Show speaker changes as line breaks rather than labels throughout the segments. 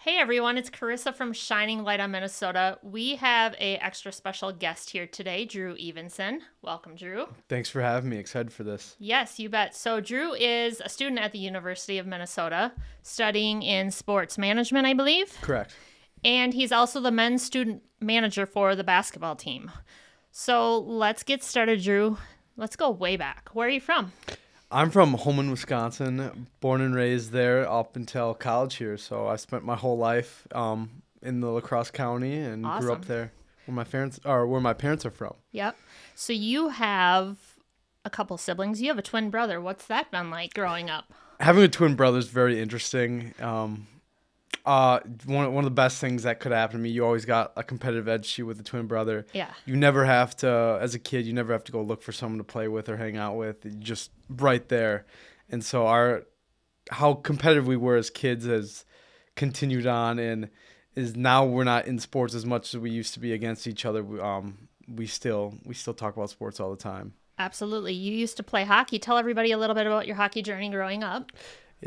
Hey everyone, it's Karissa from Shining Light on Minnesota. We have a extra special guest here today, Drew Evenson. Welcome, Drew.
Thanks for having me. Excited for this.
Yes, you bet. So Drew is a student at the University of Minnesota, studying in sports management, I believe.
Correct.
And he's also the men's student manager for the basketball team. So let's get started, Drew. Let's go way back. Where are you from?
I'm from Holman, Wisconsin, born and raised there up until college here. So I spent my whole life in the La Crosse County and grew up
Awesome.
there where my parents are from.
Yep. So you have a couple siblings. You have a twin brother. What's that been like growing up?
Having a twin brother is very interesting. One of the best things that could happen to me, you always got a competitive edge with a twin brother.
Yeah.
You never have to, as a kid, you never have to go look for someone to play with or hang out with. You're just right there. And so how competitive we were as kids has continued on, and is now we're not in sports as much as we used to be against each other. We still talk about sports all the time.
Absolutely. You used to play hockey. Tell everybody a little bit about your hockey journey growing up.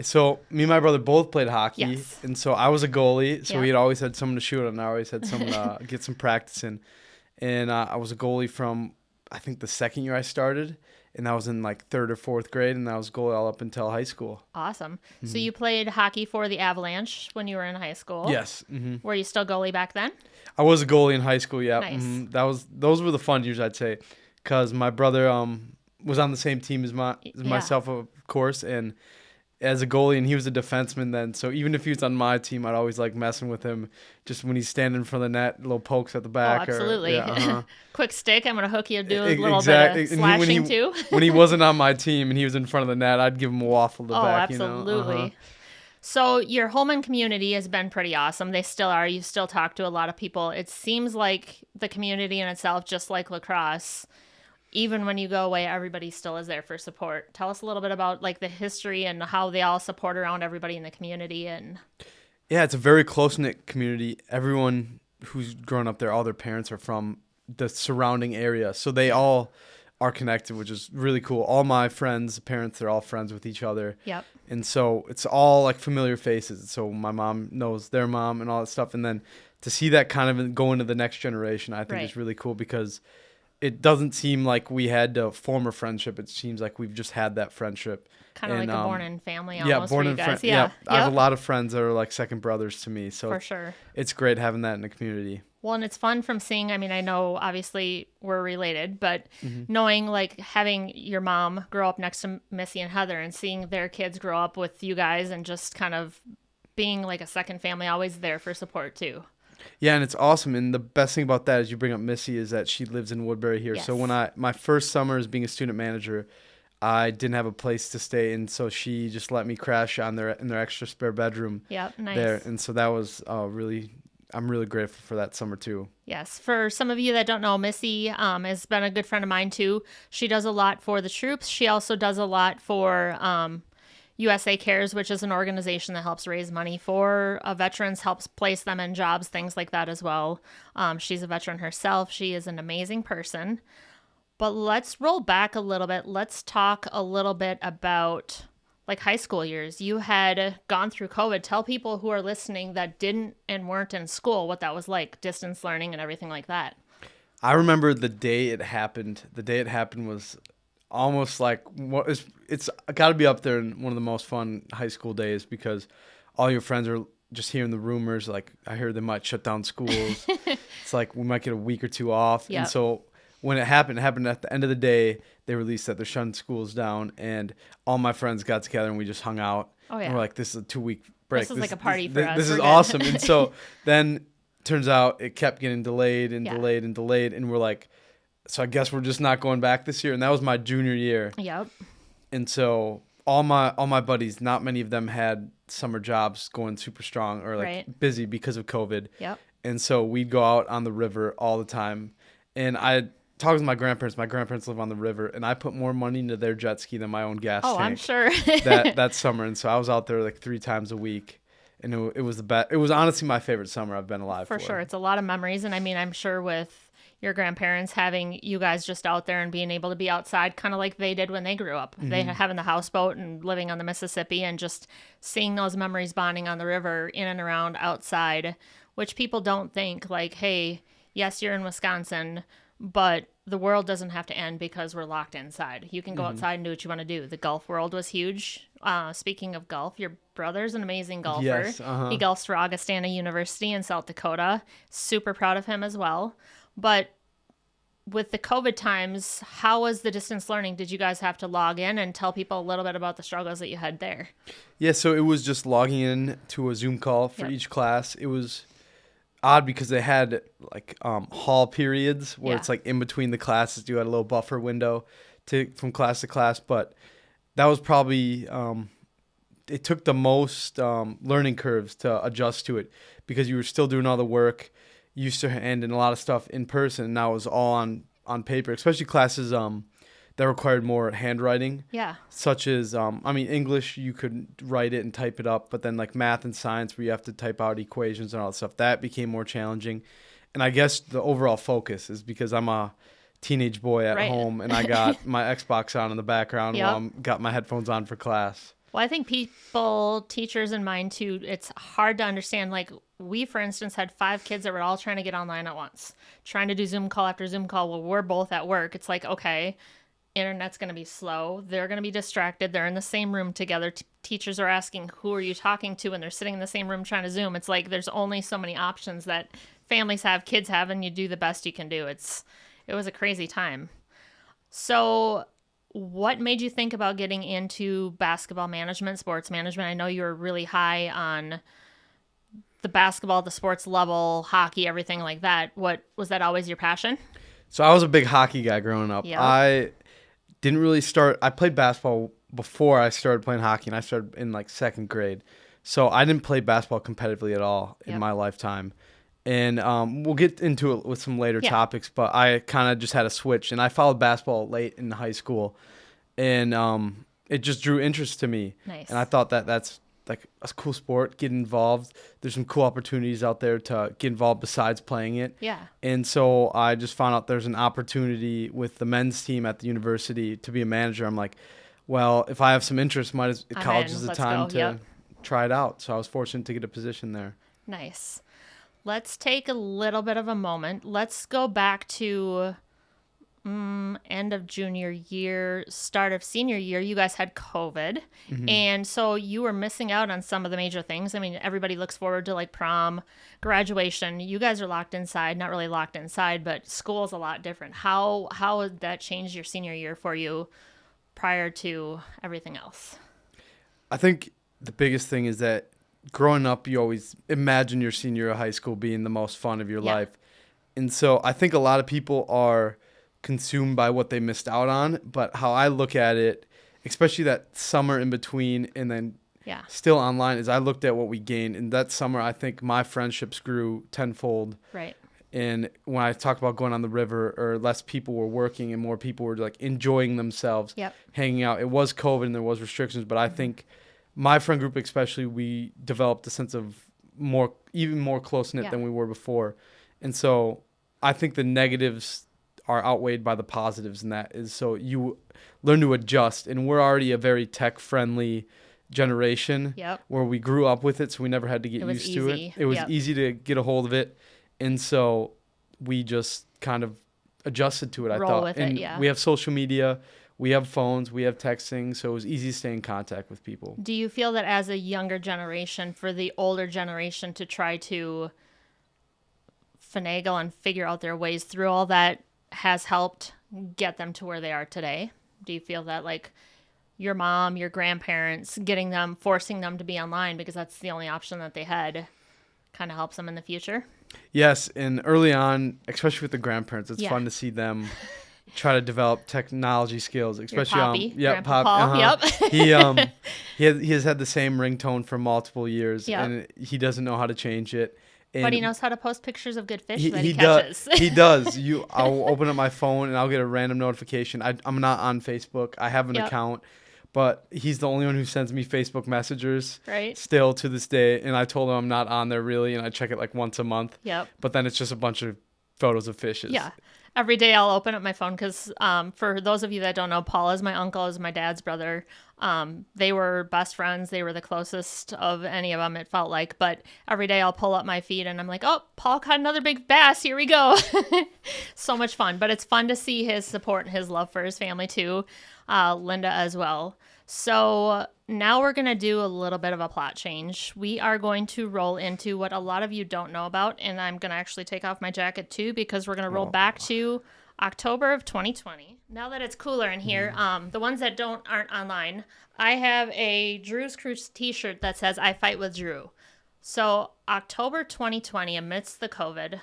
So me and my brother both played hockey,
Yes.
and so I was a goalie. So
Yeah.
we had always had someone to shoot on, and I always had someone to get some practice in. And I was a goalie from, I think, the second year I started, and I was in like third or fourth grade, and I was goalie all up until high school.
Awesome. So you played hockey for the Avalanche when you were in high school.
Yes.
Were you still goalie back then?
I was a goalie in high school, yeah.
Nice.
Those were the fun years, I'd say, because my brother was on the same team as myself, of course, and as a goalie, and he was a defenseman then. So even if he was on my team, I'd always like messing with him. Just when he's standing in front of the net, little pokes at the back.
Oh, absolutely. Quick stick. I'm going to hook you, do a little bit of slashing too.
When he wasn't on my team and he was in front of the net, I'd give him a waffle to the
Oh,
back.
absolutely. So your Holman community has been pretty awesome. They still are. You still talk to a lot of people. It seems like the community in itself, just like La Crosse, even when you go away, everybody still is there for support. Tell us a little bit about like the history and how they all support around everybody in the community. And
Yeah, it's a very close-knit community. Everyone who's grown up there, all their parents are from the surrounding area. So they all are connected, which is really cool. All my friends' parents, they're all friends with each other.
Yep.
And so it's all like familiar faces. So my mom knows their mom and all that stuff. And then to see that kind of go into the next generation, I think is really cool, because it doesn't seem like we had to form a friendship. It seems like we've just had that friendship.
Kind of like a born-in family almost.
Yeah, born-in
friends.
Yeah. I have a lot of friends that are like second brothers to me. So
for sure.
It's great having that in the community.
Well, and it's fun from seeing, I mean, I know obviously we're related, but knowing like having your mom grow up next to Missy and Heather and seeing their kids grow up with you guys and just kind of being like a second family, always there for support too.
Yeah, and it's awesome. And the best thing about that is you bring up Missy is that she lives in Woodbury here.
Yes.
So when my first summer as being a student manager, I didn't have a place to stay, and so she just let me crash in their extra spare bedroom.
Yep, nice.
There. And so that was I'm really grateful for that summer too.
Yes. For some of you that don't know, Missy has been a good friend of mine too. She does a lot for the troops. She also does a lot for USA Cares, which is an organization that helps raise money for veterans, helps place them in jobs, things like that as well. She's a veteran herself. She is an amazing person. But let's roll back a little bit. Let's talk a little bit about like high school years. You had gone through COVID. Tell people who are listening that didn't and weren't in school what that was like, distance learning and everything like that.
I remember the day it happened. The day it happened was almost like it's got to be up there in one of the most fun high school days, because all your friends are just hearing the rumors. Like, I heard they might shut down schools. It's like we might get a week or two off.
Yep.
And so when it happened at the end of the day. They released that they're shutting schools down, and all my friends got together and we just hung out.
Oh, yeah.
And we're like, this is a 2-week break.
This is like a party for us.
This
We're
is
good.
awesome. And so then turns out it kept getting delayed and
Yeah.
delayed and delayed, and we're like, so I guess we're just not going back this year. And that was my junior year.
Yep.
And so all my buddies, not many of them had summer jobs going super strong or like busy because of COVID.
Yep.
And so we'd go out on the river all the time. And I talked with my grandparents. My grandparents live on the river, and I put more money into their jet ski than my own gas tank.
Oh, I'm sure.
that summer. And so I was out there like 3 times a week. and it was the best. It was honestly my favorite summer I've been alive for.
For sure. It's a lot of memories. And I mean, I'm sure with your grandparents having you guys just out there and being able to be outside kind of like they did when they grew up. They having the houseboat and living on the Mississippi and just seeing those memories bonding on the river in and around outside, which people don't think like, hey, yes, you're in Wisconsin, but the world doesn't have to end because we're locked inside. You can go outside and do what you want to do. The golf world was huge. Speaking of golf, your brother's an amazing golfer.
Yes,
He golfs for Augustana University in South Dakota. Super proud of him as well. But with the COVID times, how was the distance learning? Did you guys have to log in and tell people a little bit about the struggles that you had there?
Yeah, so it was just logging in to a Zoom call for each class. It was odd because they had like hall periods where it's like in between the classes. You had a little buffer window from class to class, but that was probably it took the most learning curves to adjust to it because you were still doing all the work. You used to handing a lot of stuff in person, and now it was all on paper, especially classes that required more handwriting.
Yeah.
Such as, English, you could write it and type it up, but then like math and science where you have to type out equations and all that stuff, that became more challenging. And I guess the overall focus is because I'm a teenage boy at home and I got my Xbox on in the background while I'm got my headphones on for class.
Well, I think teachers in mind too, it's hard to understand. Like we, for instance, had 5 kids that were all trying to get online at once, trying to do Zoom call after Zoom call. Well, we're both at work. It's like, okay, internet's going to be slow. They're going to be distracted. They're in the same room together. Teachers are asking, who are you talking to? And they're sitting in the same room trying to Zoom. It's like there's only so many options that families have, kids have, and you do the best you can do. It was a crazy time. So what made you think about getting into basketball management, sports management? I know you were really high on the basketball, the sports level, hockey, everything like that. What was that always your passion?
So I was a big hockey guy growing up.
Yep.
I didn't really I played basketball before I started playing hockey, and I started in like 2nd grade. So I didn't play basketball competitively at all in my lifetime. And we'll get into it with some later topics, but I kind of just had a switch, and I followed basketball late in high school, and it just drew interest to me.
Nice.
And I thought that's like a cool sport, get involved. There's some cool opportunities out there to get involved besides playing it.
Yeah.
And so I just found out there's an opportunity with the men's team at the university to be a manager. I'm like, well, if I have some interest, college is the time to try it out. So I was fortunate to get a position there.
Nice. Let's take a little bit of a moment. Let's go back to end of junior year, start of senior year. You guys had COVID. And so you were missing out on some of the major things. I mean, everybody looks forward to like prom, graduation. You guys are locked inside, not really locked inside, but school's a lot different. How would that change your senior year for you prior to everything else?
I think the biggest thing is that growing up, you always imagine your senior year of high school being the most fun of your life. And so I think a lot of people are consumed by what they missed out on. But how I look at it, especially that summer in between and then still online, is I looked at what we gained. And that summer, I think my friendships grew tenfold.
Right.
And when I talked about going on the river, or less people were working and more people were like enjoying themselves, hanging out. It was COVID and there was restrictions, but I think my friend group especially, we developed a sense of even more close-knit than we were before. And so I think the negatives are outweighed by the positives, and that is so you learn to adjust. And we're already a very tech-friendly generation where we grew up with it, so we never had to get used to it. It was easy to get a hold of it. And so we just kind of adjusted to it, I thought.
With
and
it,
we have social media. We have phones, we have texting, so it was easy to stay in contact with people.
Do you feel that as a younger generation, for the older generation to try to finagle and figure out their ways through all that has helped get them to where they are today? Do you feel that like your mom, your grandparents, forcing them to be online because that's the only option that they had kind of helps them in the future?
Yes, and early on, especially with the grandparents, it's fun to see them try to develop technology skills, especially
Grandpa Paul.
He has had the same ringtone for multiple years, and he doesn't know how to change it. And
but he knows how to post pictures of good fish that he catches.
He does. I'll open up my phone and I'll get a random notification. I'm not on Facebook. I have an account, but he's the only one who sends me Facebook messengers
Right.
still to this day. And I told him I'm not on there really, and I check it like once a month.
Yep.
But then it's just a bunch of photos of fishes.
Yeah. Every day I'll open up my phone because for those of you that don't know, Paul is my uncle, is my dad's brother. They were best friends. They were the closest of any of them, it felt like. But every day I'll pull up my feed and I'm like, oh, Paul caught another big bass. Here we go. So much fun. But it's fun to see his support and his love for his family too. Linda as well. So now we're going to do a little bit of a plot change. We are going to roll into what a lot of you don't know about, and I'm going to actually take off my jacket too because we're going to roll back to October of 2020. Now that it's cooler in here, the ones that aren't online, I have a Drew's Crew t-shirt that says I fight with Drew. So October 2020, amidst the COVID,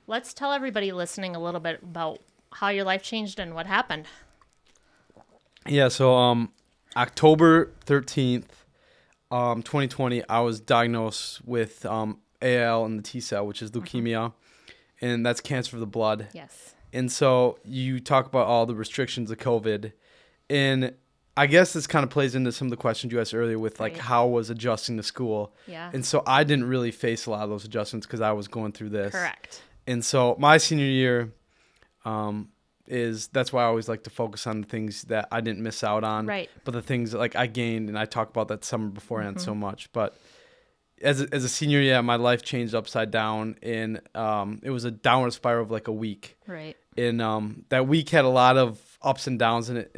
let's tell everybody listening a little bit about how your life changed and what happened.
Yeah, so October 13th, 2020, I was diagnosed with AL and the T cell, which is leukemia, and that's cancer of the blood.
Yes.
And so you talk about all the restrictions of COVID, and I guess this kind of plays into some of the questions you asked earlier with like how was adjusting to school.
Yeah.
And so I didn't really face a lot of those adjustments because I was going through this.
Correct.
And so my senior year, that's why I always like to focus on the things that I didn't miss out on.
Right.
But the things that like I gained, and I talk about that summer beforehand so much. But as a senior, yeah, my life changed upside down, and it was a downward spiral of like a week.
Right.
And that week had a lot of ups and downs in it.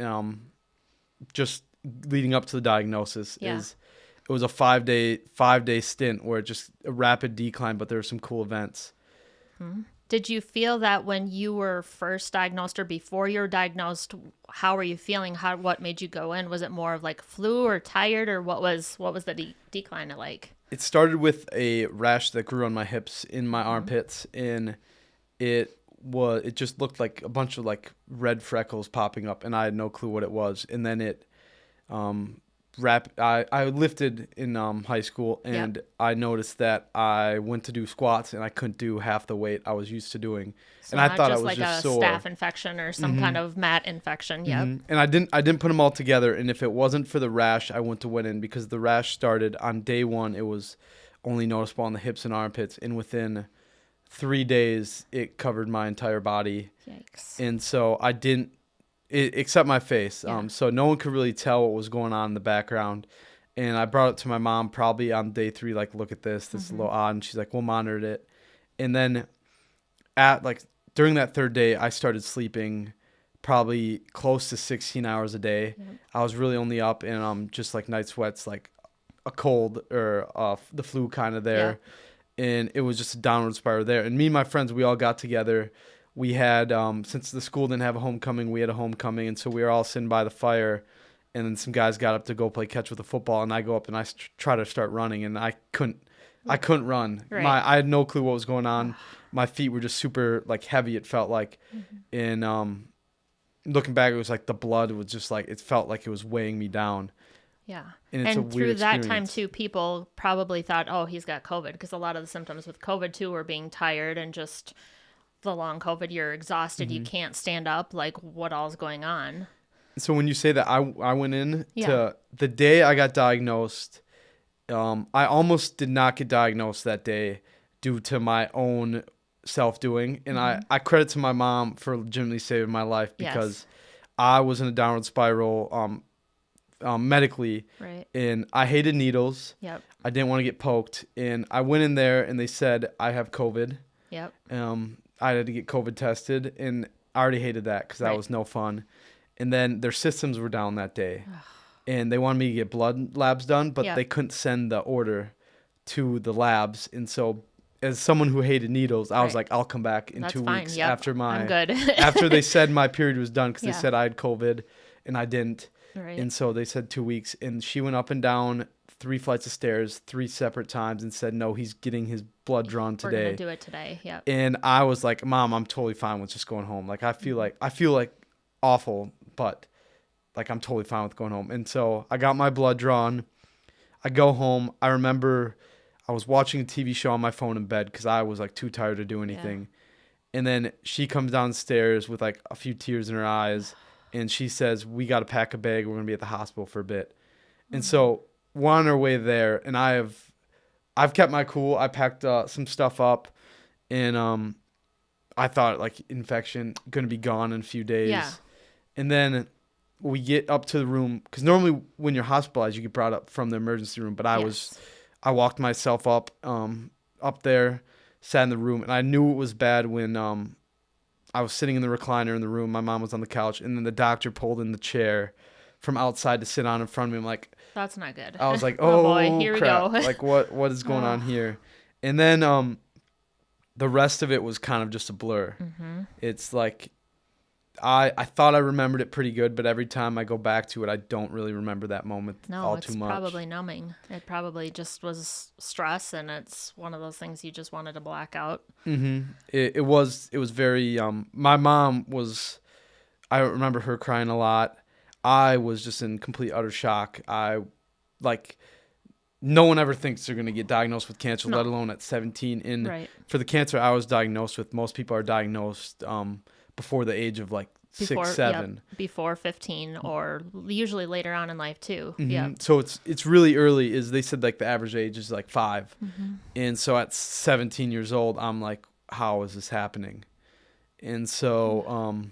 Just leading up to the diagnosis it was a 5-day stint where it just a rapid decline, but there were some cool events.
Did you feel that when you were first diagnosed or before you were diagnosed, how were you feeling? What made you go in? Was it more of like flu or tired, or what was the decline like?
It started with a rash that grew on my hips in my armpits, and it just looked like a bunch of like red freckles popping up, and I had no clue what it was. And then it I lifted in high school, and I noticed that I went to do squats and I couldn't do half the weight I was used to doing.
So
and I thought I was
like
just
a
sore.
staph infection or some kind of mat infection. Yep.
And I didn't put them all together, and if it wasn't for the rash, I wouldn't have went in, because the rash started on day one. It was only noticeable on the hips and armpits, and within 3 days it covered my entire body.
Yikes.
And so I didn't except my face. So no one could really tell what was going on in the background. And I brought it to my mom probably on day 3, like, look at this is a little odd. And she's like, we'll monitor it. And then during that 3rd day, I started sleeping probably close to 16 hours a day. Yep. I was really only up in just like night sweats, like a cold or the flu kind of there. Yeah. And it was just a downward spiral there. And me and my friends, we all got together. We had, since the school didn't have a homecoming, we had a homecoming. And so we were all sitting by the fire. And then some guys got up to go play catch with a football. And I go up and I try to start running. And I couldn't run. Right. I had no clue what was going on. My feet were just super like heavy, it felt like. And looking back, it was like the blood was just like, it felt like it was weighing me down.
Yeah.
And it's a
through
weird
that
experience.
time too, people probably thought, oh, he's got COVID, because a lot of the symptoms with COVID too were being tired and just the long COVID, you're exhausted, you can't stand up, like what all's going on.
So when you say that, I went in to the day I got diagnosed. I almost did not get diagnosed that day due to my own self-doing. And I credit to my mom for legitimately saving my life, because I was in a downward spiral medically. Right. And I hated needles. Yep. I didn't want to get poked. And I went in there and they said, I have COVID. Yep. I had to get COVID tested. And I already hated that because that was no fun. And then their systems were down that day. And they wanted me to get blood labs done, but they couldn't send the order to the labs. And so as someone who hated needles, I was like, I'll come back in 2 weeks after
I'm good.
after they said my period was done, because they said I had COVID and I didn't.
Right.
And so they said 2 weeks. And she went up and down 3 flights of stairs 3 separate times and said, no, he's getting his blood drawn today.
We're going to do it today. Yep.
And I was like, Mom, I'm totally fine with just going home. Like, I feel like awful, but like I'm totally fine with going home. And so I got my blood drawn. I go home. I remember I was watching a TV show on my phone in bed because I was like too tired to do anything. Yeah. And then she comes downstairs with like a few tears in her eyes. and she says, we got to pack a bag. We're going to be at the hospital for a bit. And so we're on our way there, and I've kept my cool. I packed some stuff up, and I thought like infection going to be gone in a few days.
Yeah.
And then we get up to the room, because normally when you're hospitalized, you get brought up from the emergency room. But I walked myself up there, sat in the room, and I knew it was bad when I was sitting in the recliner in the room. My mom was on the couch, and then the doctor pulled in the chair from outside to sit on in front of me. I'm like,
that's not good.
I was like,
oh boy, here
crap.
we go.
Like what is going on here? And then the rest of it was kind of just a blur.
Mm-hmm.
It's like I thought I remembered it pretty good, but every time I go back to it, I don't really remember that moment too much.
It's probably numbing. It probably just was stress, and it's one of those things you just wanted to black out.
Mm-hmm. It was very. My mom was. I remember her crying a lot. I was just in complete utter shock. No one ever thinks they're going to get diagnosed with cancer, let alone at 17. And for the cancer I was diagnosed with, most people are diagnosed before the age of like 6, 7.
Yep, before 15, or usually later on in life too.
Mm-hmm.
Yeah.
So it's really early. They said like the average age is like 5.
Mm-hmm.
And so at 17 years old, I'm like, how is this happening? And so,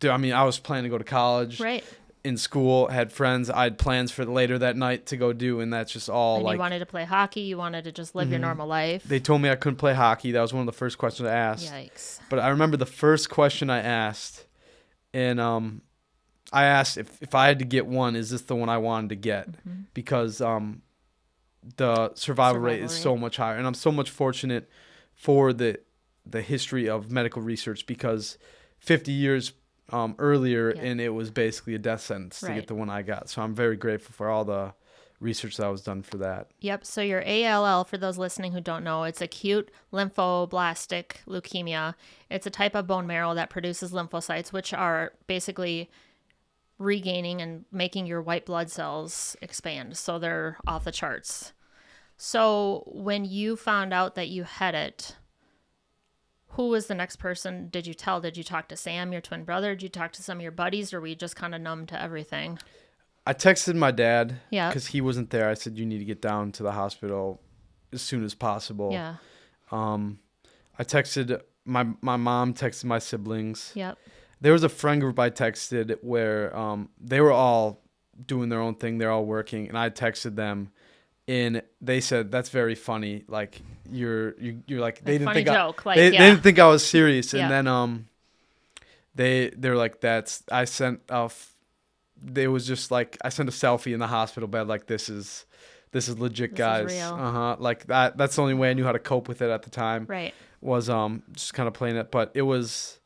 I was planning to go to college.
Right.
In school, had friends. I had plans for later that night to go do, and that's just all.
And you wanted to play hockey. You wanted to just live your normal life.
They told me I couldn't play hockey. That was one of the first questions I asked.
Yikes.
But I remember the first question I asked, and I asked if I had to get one, is this the one I wanted to get? Mm-hmm. Because the survival rate is so much higher, and I'm so much fortunate for the history of medical research, because 50 years earlier, and it was basically a death sentence to get the one I got. So I'm very grateful for all the research that was done for that.
Yep. So your ALL, for those listening who don't know, it's acute lymphoblastic leukemia. It's a type of bone marrow that produces lymphocytes, which are basically regaining and making your white blood cells expand. So they're off the charts. So when you found out that you had it, who was the next person did you tell? Did you talk to Sam, your twin brother? Did you talk to some of your buddies, or were you just kind of numb to everything?
I texted my dad, because
Yeah,
he wasn't there. I said, you need to get down to the hospital as soon as possible.
yeah,
I texted my mom, texted my siblings.
yep.
There was a friend group I texted where they were all doing their own thing. They're all working, and I texted them, and they said, that's very funny. Like you're like, they didn't think they didn't think I was serious. And then they're like, I sent they was just like, I sent a selfie in the hospital bed, like this is legit, guys. Like that's the only way I knew how to cope with it at the time.
Right.
Was just kind of playing it, but it was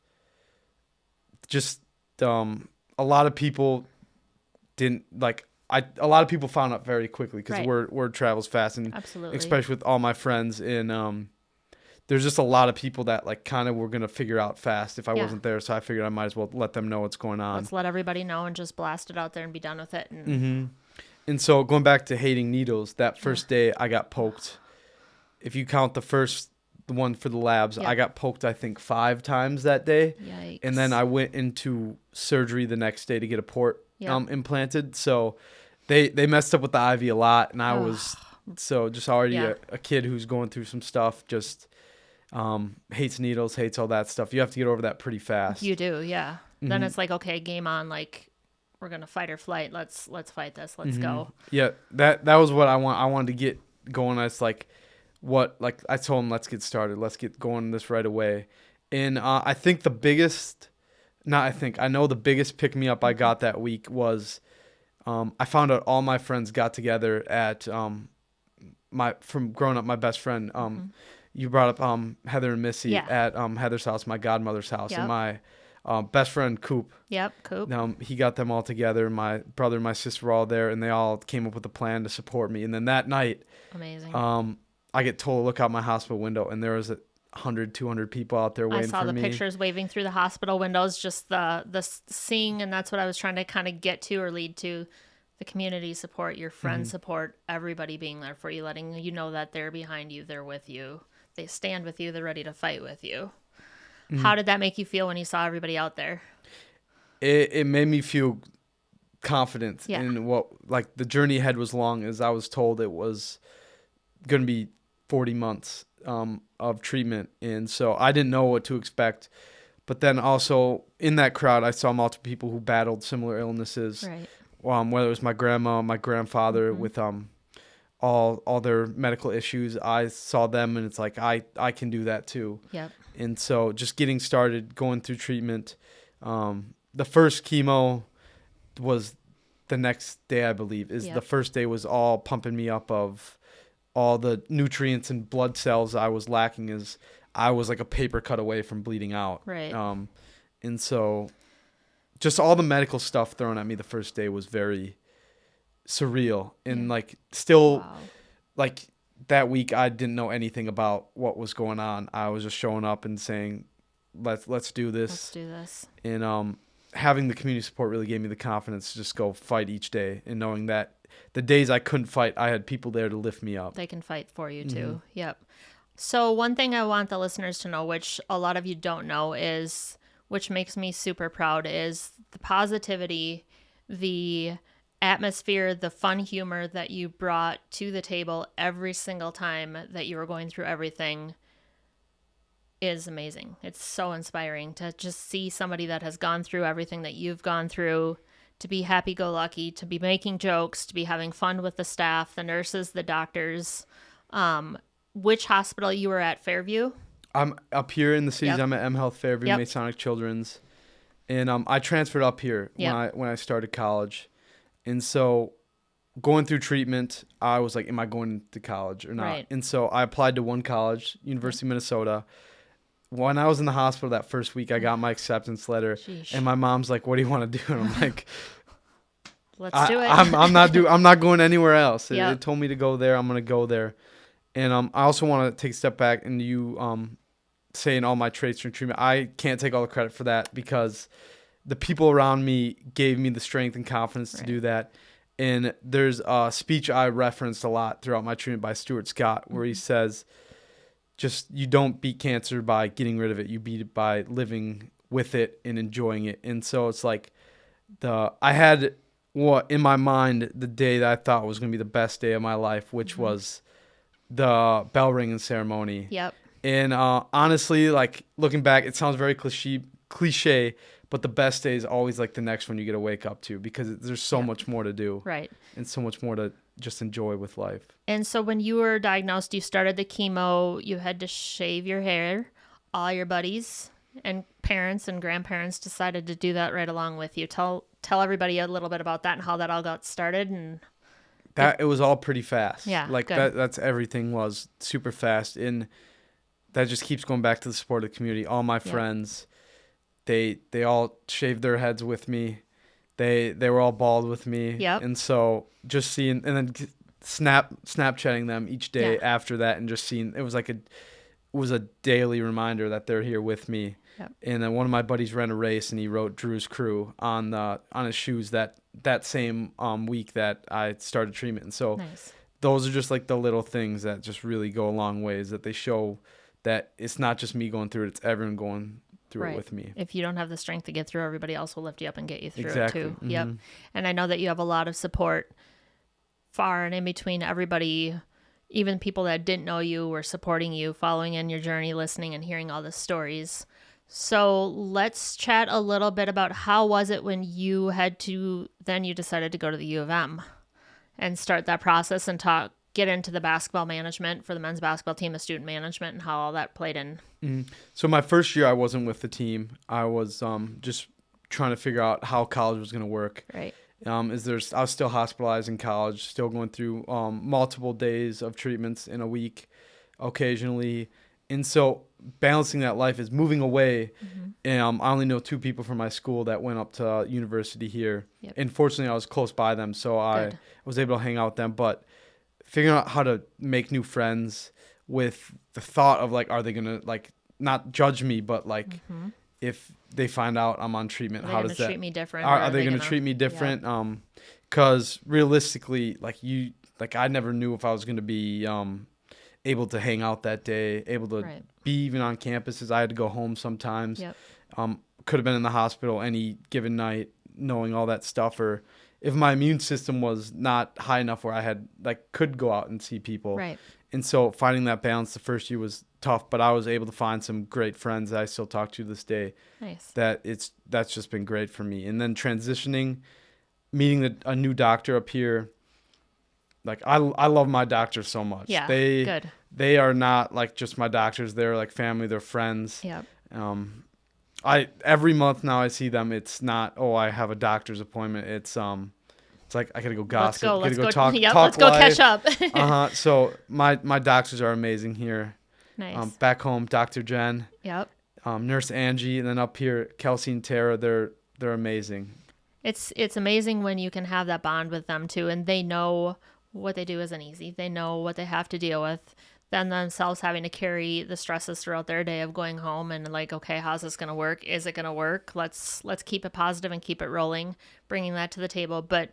just a lot of people didn't like. A lot of people found out very quickly, because word travels fast, and
absolutely,
especially with all my friends. And there's just a lot of people that like kind of were gonna figure out fast if I wasn't there. So I figured I might as well let them know what's going on.
Let's let everybody know and just blast it out there and be done with it. And
mm-hmm. And so going back to hating needles, that first day I got poked. If you count the one for the labs, I got poked I think 5 times that day.
Yikes.
And then I went into surgery the next day to get a port implanted. So they messed up with the IV a lot, and I was just already a kid who's going through some stuff, just hates needles, hates all that stuff. You have to get over that pretty fast.
You do, yeah.
Mm-hmm.
Then it's like, okay, game on. Like, we're gonna fight or flight. Let's fight this. Let's go.
Yeah, that was what I wanted to get going. It's like, I told him, let's get started. Let's get going this right away. And I think the biggest pick me up I got that week was I found out all my friends got together at from growing up, my best friend. You brought up Heather and Missy at Heather's house, my godmother's house, and my best friend Coop.
Yep, Coop.
He got them all together. My brother and my sister were all there, and they all came up with a plan to support me. And then that night,
amazing.
I get told to look out my hospital window, and there was 100, 200 people out there waiting for me.
I saw the pictures waving through the hospital windows, just the seeing, and that's what I was trying to kind of get to or lead to. The community support, your friends support, everybody being there for you, letting you know that they're behind you, they're with you, they stand with you, they're ready to fight with you. How did that make you feel when you saw everybody out there?
it made me feel confident
Yeah.
in what, like, the journey ahead was long, as I was told it was going to be 40 months of treatment. And so I didn't know what to expect. But then also in that crowd, I saw multiple people who battled similar illnesses,
Right.
whether it was my grandma, my grandfather
Mm-hmm.
with all their medical issues. I saw them, and it's like, I can do that too.
Yep.
And so just getting started, going through treatment. The first chemo was the next day, I believe.
Yep.
The first day was all pumping me up of all the nutrients and blood cells I was lacking, as I was like a paper cut away from bleeding out.
Right.
And so just all the medical stuff thrown at me the first day was very surreal. And like still,
Wow.
like that week, I didn't know anything about what was going on. I was just showing up and saying, let's do this.
Let's do this.
And having the community support really gave me the confidence to just go fight each day, and knowing that the days I couldn't fight, I had people there to lift me up.
They can fight for you too.
Mm-hmm.
Yep. So one thing I want the listeners to know, which a lot of you don't know, is, which makes me super proud, is the positivity, the atmosphere, the fun humor that you brought to the table every single time that you were going through everything is amazing. It's so inspiring to just see somebody that has gone through everything that you've gone through, to be happy-go-lucky, to be making jokes, to be having fun with the staff, the nurses, the doctors. Which hospital you were at? Fairview?
I'm up here in the cities.
Yep.
I'm at M Health Fairview,
Yep.
Masonic Children's, and I transferred up here
Yep.
when I started college, and so going through treatment, I was like, am I going to college or not?
Right.
And so I applied to one college, University of Minnesota. When I was in the hospital that first week, I got my acceptance letter.
Sheesh.
And my mom's like, what do you want to do? And I'm like,
Let's do it.
I'm not going anywhere else.
Yep.
It told me to go there. I'm going to go there. And I also want to take a step back, and you saying all my traits from treatment. I can't take all the credit for that, because the people around me gave me the strength and confidence to do that. And there's a speech I referenced a lot throughout my treatment by Stuart Scott, where he says, just, you don't beat cancer by getting rid of it. You beat it by living with it and enjoying it. And so it's like I had what in my mind the day that I thought was going to be the best day of my life, which was the bell ringing ceremony.
Yep.
And honestly, like looking back, it sounds very cliche, but the best day is always like the next one you get to wake up to, because there's so much more to do.
Right.
And so much more to just enjoy with life.
And so when you were diagnosed, you started the chemo, you had to shave your hair. All your buddies and parents and grandparents decided to do that right along with you. Tell everybody a little bit about that and how that all got started. And
It was all pretty fast.
Yeah,
like
good.
that's everything was super fast, and that just keeps going back to the support of the community. All my friends, they all shaved their heads with me. They were all bald with me.
Yep.
And so just seeing, and then Snapchatting them each day after that, and just seeing, it was a daily reminder that they're here with me.
Yep.
And then one of my buddies ran a race, and he wrote Drew's Crew on his shoes that same week that I started treatment. And so
nice.
those are just like the little things that just really go a long ways, that they show that it's not just me going through it, it's everyone going through it with me.
If you don't have the strength to get through, everybody else will lift you up and get you through
Exactly.
it too.
Mm-hmm.
Yep. And I know that you have a lot of support far and in between everybody. Even people that didn't know you were supporting you, following in your journey, listening and hearing all the stories. So let's chat a little bit about how was it when you decided to go to the U of M and start that process and get into the basketball management for the men's basketball team, the student management, and how all that played in.
Mm-hmm. So my first year, I wasn't with the team. I was just trying to figure out how college was going to work.
Right.
I was still hospitalized in college, still going through multiple days of treatments in a week occasionally. And so balancing that life is moving away. Mm-hmm. I only know 2 people from my school that went up to university here.
Yep.
And fortunately, I was close by them, so I was able to hang out with them. But figuring out how to make new friends with the thought of, like, are they going to, like, not judge me, but, like, if they find out I'm on treatment, how does that
treat me different?
Are they going to treat me different? Because realistically, I never knew if I was going to be able to hang out that day, able to be even on campuses. I had to go home sometimes.
Yep.
could have been in the hospital any given night, knowing all that stuff, or if my immune system was not high enough where I had could go out and see people.
Right.
And so finding that balance the first year was tough, but I was able to find some great friends that I still talk to this day.
Nice.
That's just been great for me. And then transitioning, meeting a new doctor up here. Like I love my doctor so much.
Yeah. Good.
They are not like just my doctors. They're like family. They're friends.
Yep.
Every month now I see them. It's not, oh, I have a doctor's appointment. It's like I gotta go gossip.
Let's go
talk.
Yep.
Talk
Let's go
life.
catch up.
So my doctors are amazing here.
Nice.
Back home, Dr. Jen.
Yep.
Nurse Angie, and then up here, Kelsey and Tara. They're amazing.
It's amazing when you can have that bond with them too, and they know what they do isn't easy. They know what they have to deal with. Then themselves having to carry the stresses throughout their day of going home and like, okay, how's this going to work? Is it going to work? Let's keep it positive and keep it rolling, bringing that to the table. But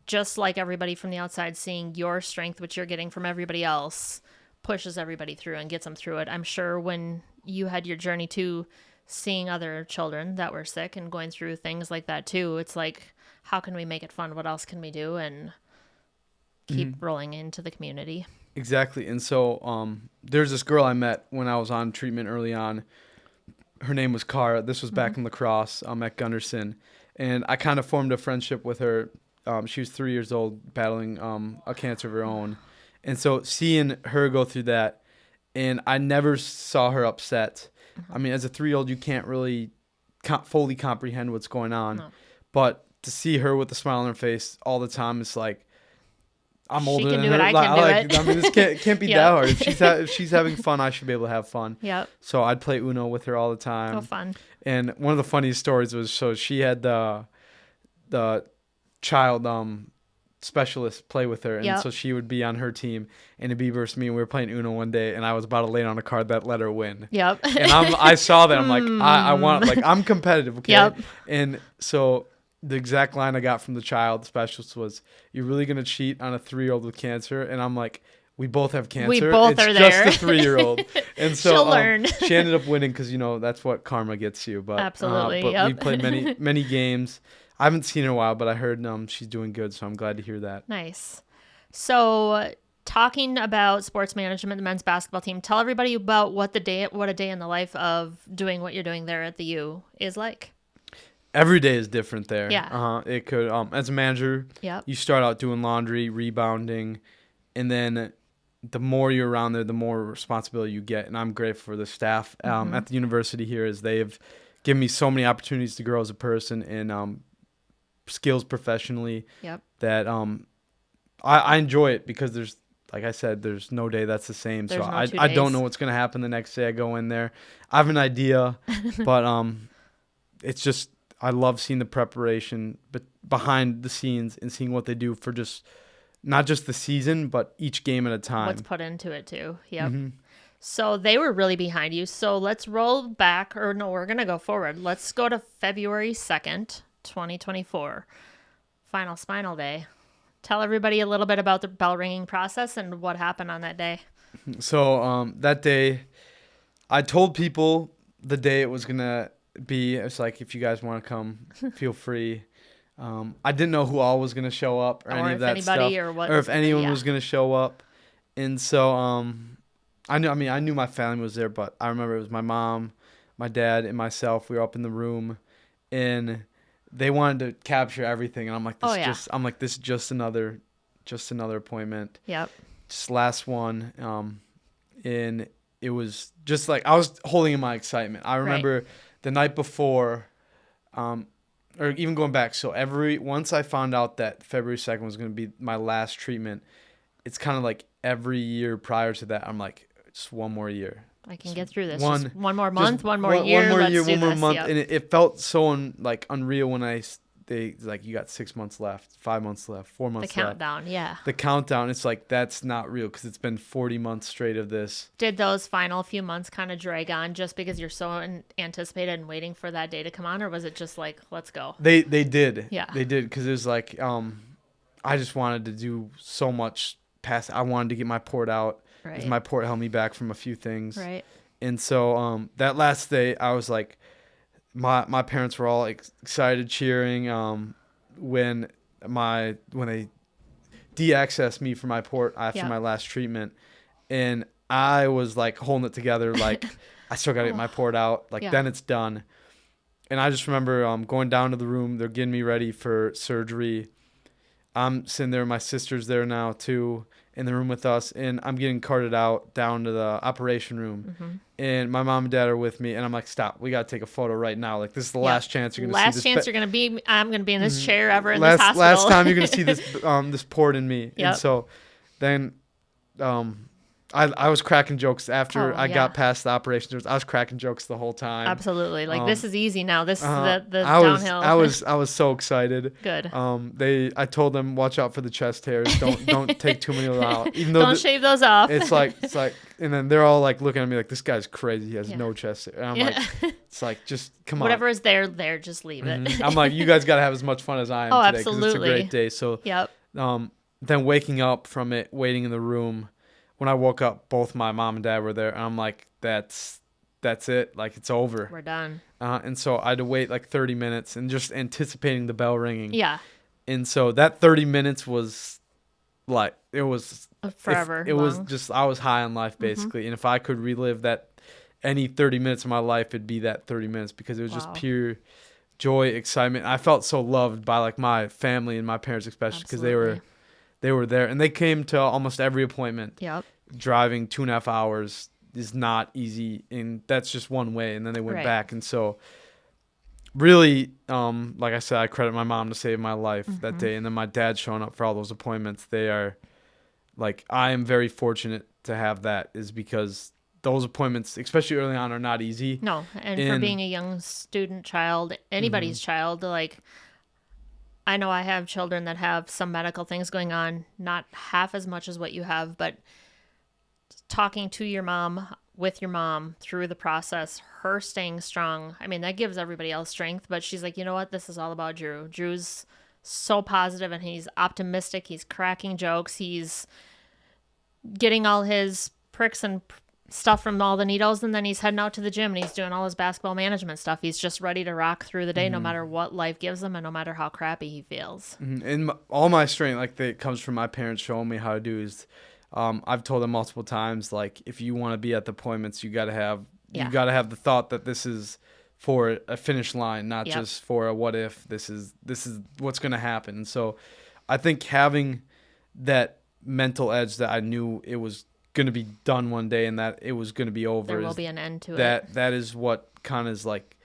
just like everybody from the outside, seeing your strength, which you're getting from everybody else, pushes everybody through and gets them through it. I'm sure when you had your journey too, seeing other children that were sick and going through things like that too, it's like, how can we make it fun? What else can we do? And keep rolling into the community.
Exactly. And so there's this girl I met when I was on treatment early on. Her name was Cara. This was back in lacrosse at Gunderson. And I kind of formed a friendship with her. She was 3 years old, battling a cancer of her own. And so seeing her go through that, and I never saw her upset. I mean, as a 3-year-old, you can't really fully comprehend what's going on. No. But to see her with a smile on her face all the time, it's like, I'm older than her.
I can do it.
I mean, this can't be that hard. If she's having fun, I should be able to have fun.
Yep.
So I'd play Uno with her all the time.
Oh, fun.
And one of the funniest stories was, so she had the child specialist play with her, and so she would be on her team, and it'd be versus me. And we were playing Uno one day, and I was about to lay on a card that let her win.
Yep.
And I saw that. I'm like, I want, like, I'm competitive. Okay.
Yep.
And so the exact line I got from the child specialist was, "You're really gonna cheat on a 3-year-old with cancer?" And I'm like, "We both have cancer.
We both are there.
It's just a 3-year-old." And so
she'll learn.
She ended up winning because that's what karma gets you. But
absolutely,
but we played many games. I haven't seen her in a while, but I heard she's doing good, so I'm glad to hear that.
Nice. So, talking about sports management, the men's basketball team, tell everybody about what a day in the life of doing what you're doing there at the U is like.
Every day is different there.
Yeah.
It could, as a manager, you start out doing laundry, rebounding, and then the more you're around there, the more responsibility you get. And I'm grateful for the staff at the university here, as they've given me so many opportunities to grow as a person and skills professionally.
Yep.
That I enjoy it because there's, like I said, there's no day that's the same.
There's
so
no 2
I
days.
don't know what's going to happen the next day I go in there. I have an idea, but it's just, I love seeing the preparation behind the scenes and seeing what they do for just not just the season, but each game at a time.
What's put into it too. Yep. So they were really behind you. So let's roll back, or no, we're going to go forward. Let's go to February 2nd, 2024. Final Spinal Day. Tell everybody a little bit about the bell ringing process and what happened on that day.
So that day, I told people the day it was going to be, it's like, if you guys want to come, feel free. I didn't know who all was going to show up or any of that stuff, or if anyone was going to show up. And so I knew my family was there, but I remember it was my mom, my dad, and myself. We were up in the room, and they wanted to capture everything. And I'm like, this is just another appointment.
Yep.
Just last one. And it was just like, I was holding in my excitement. I remember the night before, or even going back. So once I found out that February 2nd was going to be my last treatment, it's kind of like every year prior to that, I'm like, just one more year.
I can get through this. Just one more month, one more year.
One more month. Yep. And it felt so unreal when they like, you got 6 months left, 5 months left, 4 months left.
The countdown, yeah.
The countdown, it's like, that's not real because it's been 40 months straight of this.
Did those final few months kind of drag on just because you're so anticipated and waiting for that day to come on, or was it just like, let's go?
They did.
Yeah.
They did, because it was like, I just wanted to do so much past. I wanted to get my port out.
Right.
Because my port held me back from a few things.
Right.
And so that last day, I was like, my parents were all excited, cheering when they de-accessed me from my port after my last treatment, and I was like holding it together, like I still gotta get my port out, like then it's done. And I just remember going down to the room. They're getting me ready for surgery. I'm sitting there. My sister's there now too, in the room with us, and I'm getting carted out down to the operation room. And my mom and dad are with me, and I'm like, "Stop! We gotta take a photo right now. Like this is the last chance you're gonna see this.
Last chance you're gonna be. I'm gonna be in this chair ever in this hospital.
Last time you're gonna see this this port in me." And so then I was cracking jokes after I got past the operation. I was cracking jokes the whole time.
Absolutely. Like this is easy now. This is the downhill.
I was so excited.
Good.
I told them, watch out for the chest hairs. Don't take too many of them out. Even though
don't shave those off.
It's like, and then they're all like looking at me like, this guy's crazy. He has no chest hair. And I'm like, it's like, just come on.
Whatever is there, just leave it.
I'm like, you guys got to have as much fun as I am today.
Absolutely.
Because it's a great day. So, then waking up from it, waiting in the room. When I woke up, both my mom and dad were there, and I'm like, that's it. Like, it's over.
We're done.
And so I had to wait like 30 minutes and just anticipating the bell ringing.
Yeah.
And so that 30 minutes was like, it was
forever.
It was just, I was high on life basically. And if I could relive that any 30 minutes of my life, it'd be that 30 minutes because it was just pure joy, excitement. I felt so loved by like my family and my parents, especially because they were there, and they came to almost every appointment.
Yep.
Driving 2.5 hours is not easy, and that's just one way. And then they went back, and so really, like I said, I credit my mom to save my life that day, and then my dad showing up for all those appointments. They are like, I am very fortunate to have that, is because those appointments, especially early on, are not easy.
No, and for being a young student child, anybody's child, like. I know I have children that have some medical things going on, not half as much as what you have, but talking to your mom, with your mom through the process, her staying strong. I mean, that gives everybody else strength, but she's like, you know what? This is all about Drew. Drew's so positive and he's optimistic. He's cracking jokes. He's getting all his pricks and stuff from all the needles, and then he's heading out to the gym and he's doing all his basketball management stuff. He's just ready to rock through the day no matter what life gives him and no matter how crappy he feels.
And all my strength, like, that comes from my parents showing me how to do is, I've told them multiple times, like, if you want to be at the appointments, you got to have the thought that this is for a finish line, not just for a what if. This is what's going to happen. And so I think having that mental edge that I knew it was going to be done one day and that it was going to be over.
There will be an end to it.
That is what kind of is like,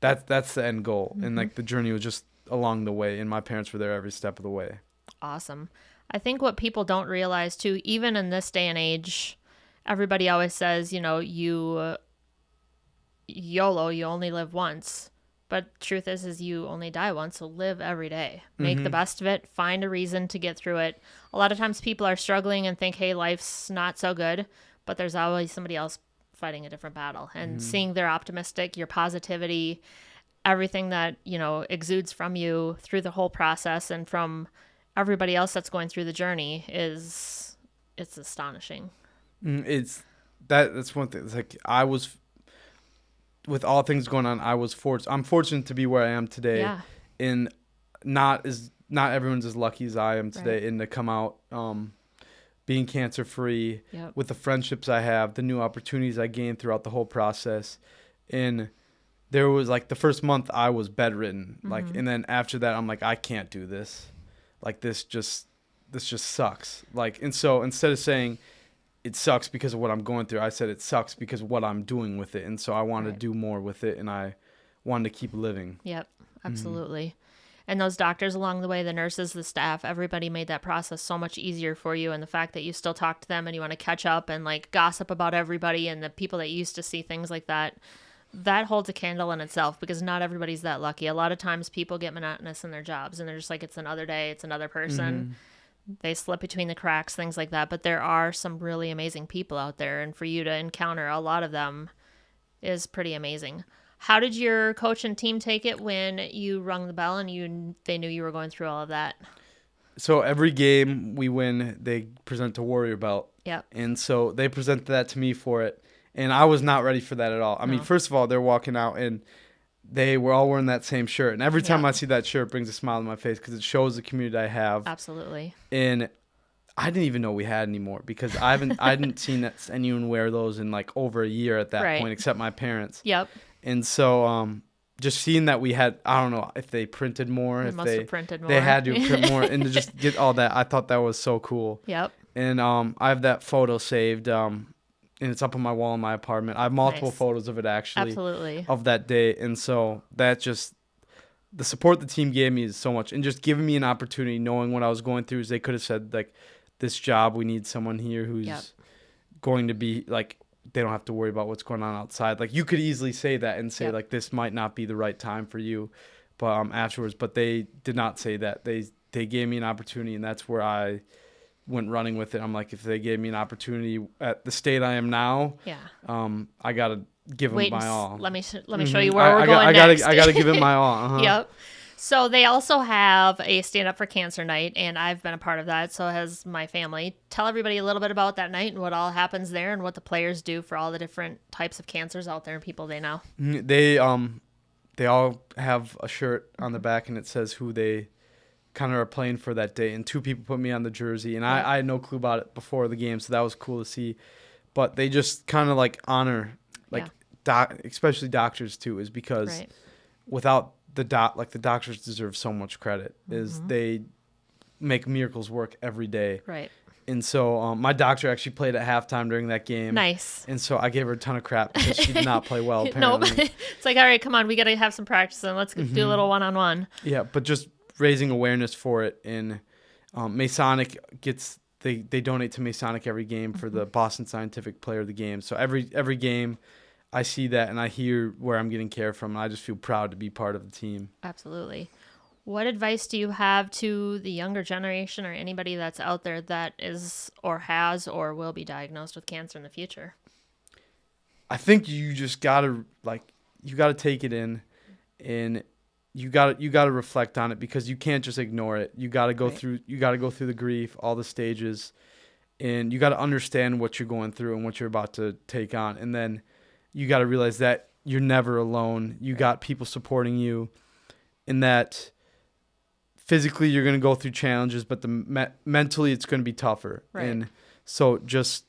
that's the end goal. And like the journey was just along the way, and my parents were there every step of the way.
Awesome. I think what people don't realize too, even in this day and age, everybody always says, you know, YOLO, you only live once. But truth is you only die once, so live every day. Make the best of it. Find a reason to get through it. A lot of times people are struggling and think, hey, life's not so good, but there's always somebody else fighting a different battle. And seeing their optimistic, your positivity, everything that, you know, exudes from you through the whole process and from everybody else that's going through the journey it's astonishing.
That's one thing. It's like with all things going on, I'm fortunate to be where I am today.
Yeah.
And not everyone's as lucky as I am today, and to come out being cancer free with the friendships I have, the new opportunities I gained throughout the whole process. And there was like the first month I was bedridden, like, and then after that I'm like, I can't do this. Like this just sucks. Like, and so instead of saying it sucks because of what I'm going through, I said it sucks because of what I'm doing with it. And so I wanted to do more with it, and I wanted to keep living.
Yep, absolutely. And those doctors along the way, the nurses, the staff, everybody made that process so much easier for you. And the fact that you still talk to them and you want to catch up and like gossip about everybody and the people that used to see things like that, that holds a candle in itself, because not everybody's that lucky. A lot of times people get monotonous in their jobs and they're just like, it's another day, it's another person. They slip between the cracks, things like that. But there are some really amazing people out there, and for you to encounter a lot of them is pretty amazing. How did your coach and team take it when you rung the bell and they knew you were going through all of that?
So every game we win, they present a Warrior belt.
Yep.
And so they presented that to me for it, and I was not ready for that at all. I mean, first of all, they're walking out, and they were all wearing that same shirt. And every time
Yeah.
I see that shirt, it brings a smile on my face because it shows the community I have.
Absolutely.
And I didn't even know we had anymore because I didn't seen that anyone wear those in like over a year at that
Right.
point, except my parents.
Yep.
And so just seeing that we had, I don't know if they printed more,
They
if
must have printed more.
they had to print more, and to just get all that, I thought that was so cool.
Yep.
And I have that photo saved, and it's up on my wall in my apartment. I have multiple
Nice.
photos of it actually.
Absolutely.
Of that day, and so that just the support the team gave me is so much, and just giving me an opportunity, knowing what I was going through. Is they could have said like, this job, we need someone here who's
Yep.
going to be like, they don't have to worry about what's going on outside. Like you could easily say that and say
Yep.
like, this might not be the right time for you, but afterwards. But they did not say that. They gave me an opportunity, and that's where I went running with it. I'm like, if they gave me an opportunity at the state I am now,
Yeah.
I gotta give them
Wait,
my all.
let me show
Mhm.
you where we're going next.
I gotta give it my all. Uh-huh.
Yep. So they also have a Stand Up for Cancer night, and I've been a part of that. So has my family. Tell everybody a little bit about that night and what all happens there, and what the players do for all the different types of cancers out there and people they know.
They all have a shirt on the back, and it says who they kind of are playing for that day. And 2 people put me on the jersey, and I had no clue about it before the game, so that was cool to see. But they just kind of like honor, like especially doctors too, is because
Right.
without the doctors deserve so much credit. Is they make miracles work every day.
Right.
And so my doctor actually played at halftime during that game.
Nice.
And so I gave her a ton of crap because she did not play well,
Nope.
apparently.
It's like, all right, come on, we got to have some practice and let's do a little one-on-one.
Yeah, but just raising awareness for it. And Masonic gets, they donate to Masonic every game for the Boston Scientific Player of the Game. So every game I see that and I hear where I'm getting care from, and I just feel proud to be part of the team.
Absolutely. What advice do you have to the younger generation or anybody that's out there that is or has or will be diagnosed with cancer in the future?
I think you just gotta take it in, and you gotta reflect on it, because you can't just ignore it. You gotta go through the grief, all the stages, and you gotta understand what you're going through and what you're about to take on, and then you gotta realize that you're never alone. You got people supporting you, and that physically you're gonna go through challenges, but mentally it's gonna be tougher.
Right.
And so just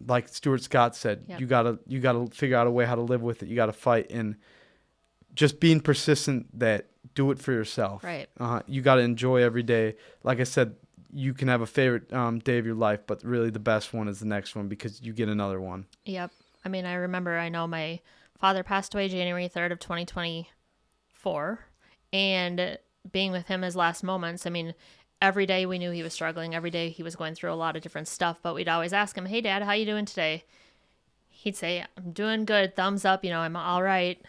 like Stuart Scott said,
Yep.
you gotta figure out a way how to live with it. You gotta fight, and just being persistent. That do it for yourself.
Right.
You gotta enjoy every day. Like I said, you can have a favorite day of your life, but really the best one is the next one, because you get another one.
Yep. I mean, I know my father passed away January 3rd of 2024, and being with him his last moments, I mean, every day we knew he was struggling. Every day he was going through a lot of different stuff, but we'd always ask him, "Hey, Dad, how you doing today?" He'd say, "I'm doing good, thumbs up, I'm all right."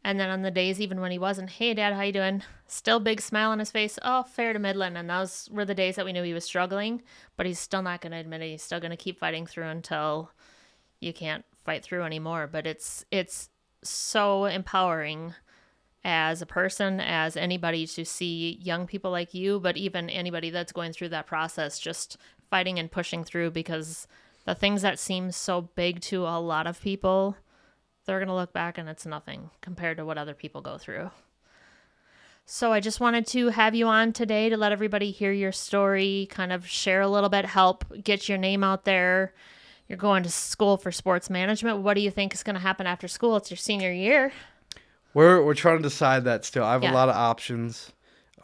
And then on the days even when he wasn't, "Hey, Dad, how you doing?" Still big smile on his face, "Oh, fair to middling." And those were the days that we knew he was struggling, but he's still not going to admit it. He's still going to keep fighting through until you can't fight through anymore. But it's so empowering as a person, as anybody, to see young people like you, but even anybody that's going through that process, just fighting and pushing through, because the things that seem so big to a lot of people, they're going to look back and it's nothing compared to what other people go through. So I just wanted to have you on today to let everybody hear your story, kind of share a little bit, help get your name out there. You're going to school for sports management. What do you think is going to happen after school? It's your senior year.
We're trying to decide that still. I have
Yeah.
a lot of options.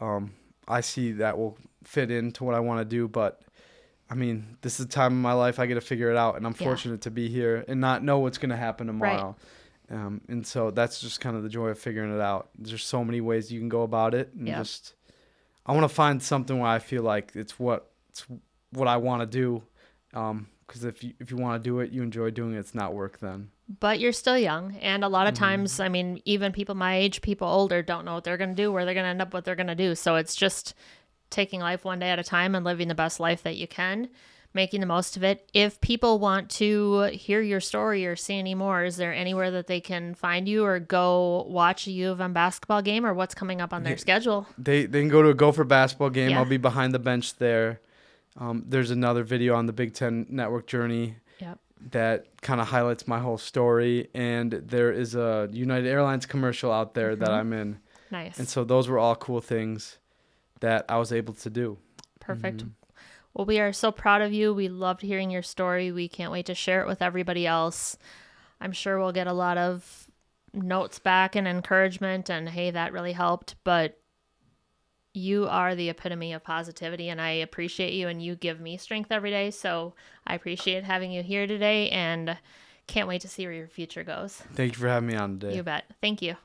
I see that will fit into what I want to do, but I mean, this is the time in my life I get to figure it out, and I'm fortunate to be here and not know what's going to happen tomorrow. And so that's just kind of the joy of figuring it out. There's so many ways you can go about it, and I want to find something where I feel like it's what I want to do. Because if you want to do it, you enjoy doing it, it's not work then.
But you're still young, and a lot of times, I mean, even people my age, people older, don't know what they're going to do, where they're going to end up, what they're going to do. So it's just taking life one day at a time and living the best life that you can, making the most of it. If people want to hear your story or see any more, is there anywhere that they can find you or go watch a U of M basketball game, or what's coming up on their schedule?
They can go to a Gopher basketball game.
Yeah.
I'll be behind the bench there. There's another video on the Big Ten Network Journey.
Yep.
that kind of highlights my whole story. And there is a United Airlines commercial out there that I'm in.
Nice.
And so those were all cool things that I was able to do.
Perfect. Well, we are so proud of you. We loved hearing your story. We can't wait to share it with everybody else. I'm sure we'll get a lot of notes back and encouragement and, hey, that really helped. But you are the epitome of positivity, and I appreciate you, and you give me strength every day. So I appreciate having you here today, and can't wait to see where your future goes.
Thank you for having me on today.
You bet. Thank you.